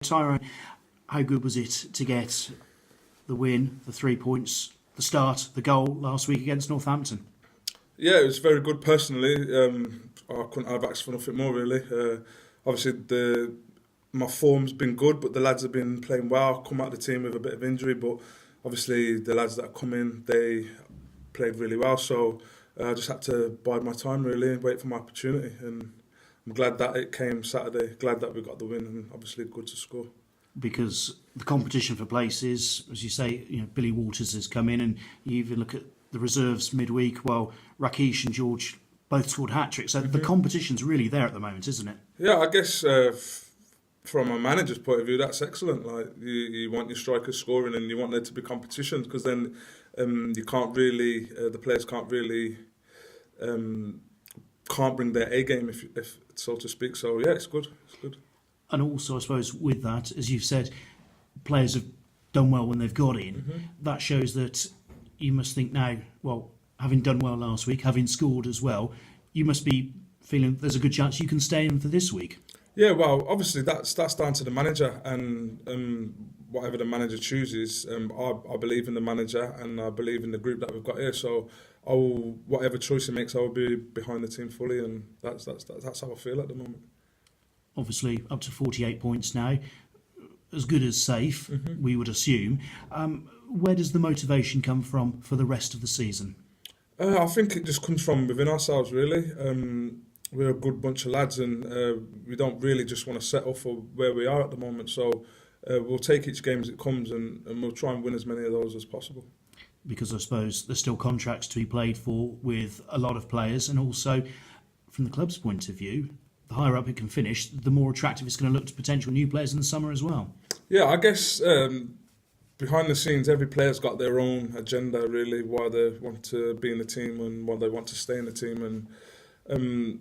Tyrone, how good was it to get the win, the 3 points, the start, the goal last week against Northampton? Yeah, it was very good personally. I couldn't have asked for nothing more really. Obviously, my form's been good, but the lads have been playing well. Come out of the team with a bit of injury, but obviously the lads that have come in, they played really well. So I just had to bide my time really and wait for my opportunity. And I'm glad that it came Saturday. Glad that we got the win, and obviously good to score. Because the competition for places, as you say, Billy Walters has come in, and you even look at the reserves midweek. Well, Rakesh and George both scored hat-tricks. So the competition's really there at the moment, isn't it? Yeah, I guess from a manager's point of view, that's excellent. Like you want your strikers scoring, and you want there to be competition, because then you can't really, the players can't really can't bring their A game, if so to speak. So yeah, it's good. It's good. And also, I suppose, with that, as you've said, players have done well when they've got in. Mm-hmm. That shows that you must think now, well, having done well last week, having scored as well, you must be feeling there's a good chance you can stay in for this week. Yeah, well, obviously that's down to the manager, and whatever the manager chooses. I believe in the manager, and I believe in the group that we've got here. So whatever choice he makes, I will be behind the team fully, and that's how I feel at the moment. Obviously, up to 48 points now, as good as safe, we would assume. Where does the motivation come from for the rest of the season? I think it just comes from within ourselves, really. We're a good bunch of lads, and we don't really just want to settle for where we are at the moment. So we'll take each game as it comes, and we'll try and win as many of those as possible. Because I suppose there's still contracts to be played for with a lot of players, and also from the club's point of view, the higher up it can finish, the more attractive it's going to look to potential new players in the summer as well. Yeah, I guess behind the scenes, every player's got their own agenda, really, why they want to be in the team and why they want to stay in the team, and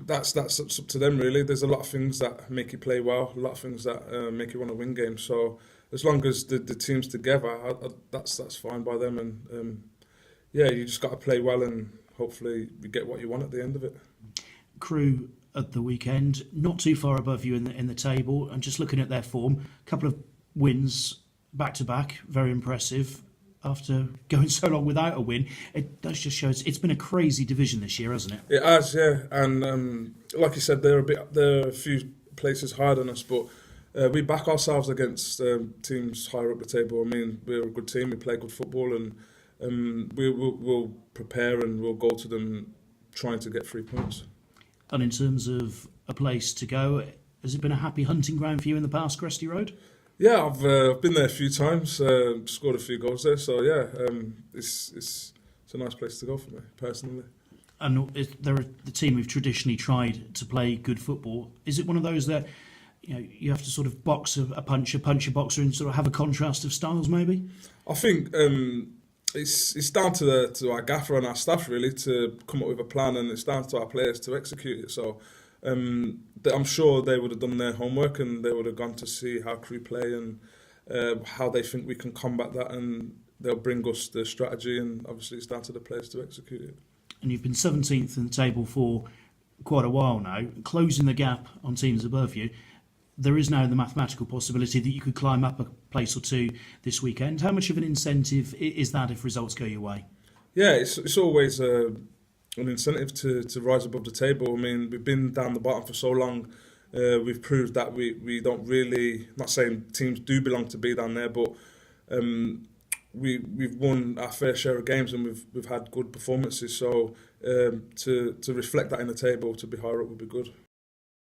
that's up to them, really. There's a lot of things that make you play well, a lot of things that make you want to win games. So as long as the team's together, that's fine by them. And yeah, you just got to play well, and hopefully you get what you want at the end of it. Crewe at the weekend, not too far above you in the table, and just looking at their form, a couple of wins back to back, very impressive. After going so long without a win, it does just show it's been a crazy division this year, hasn't it? It has, yeah. And like you said, they're a few places higher than us, but we back ourselves against teams higher up the table. I mean, we're a good team. We play good football, and we'll prepare, and we'll go to them trying to get 3 points. And in terms of a place to go, has it been a happy hunting ground for you in the past, Cresty Road? Yeah, I've been there a few times, scored a few goals there. So yeah, it's a nice place to go for me personally. And they're the team who've traditionally tried to play good football. Is it one of those that you have to sort of box a punch a boxer, and sort of have a contrast of styles, maybe? I think it's down to our gaffer and our staff, really, to come up with a plan, and it's down to our players to execute it. So I'm sure they would have done their homework, and they would have gone to see how Crewe play and how they think we can combat that, and they'll bring us the strategy, and obviously it's down to the players to execute it. And you've been 17th in the table for quite a while now, closing the gap on teams above you. There is now the mathematical possibility that you could climb up a place or two this weekend. How much of an incentive is that if results go your way? Yeah, it's always an incentive to rise above the table. I mean, we've been down the bottom for so long. We've proved that we don't really, not saying teams do belong to be down there, but we've won our fair share of games, and we've had good performances. So to reflect that in the table, to be higher up would be good.